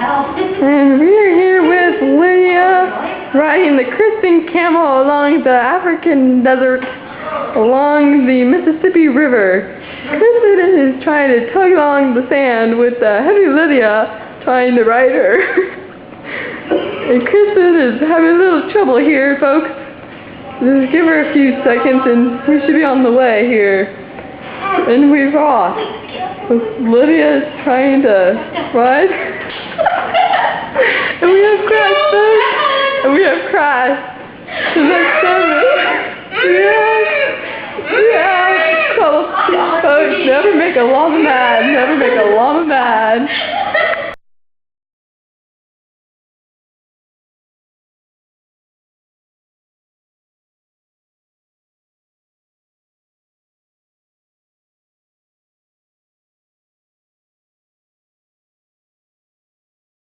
And we are here with Lydia riding the Kristen camel along the African desert, along the Mississippi River. Kristen is trying to tug along the sand with heavy Lydia trying to ride her. And Kristen is having a little trouble here, folks. Just give her a few seconds and we should be on the way here. And we're off. Lydia is trying to ride. And we have crashed, folks. And we have crashed. So that's seven. Yeah. So, folks, never make a llama mad. Never make a llama mad.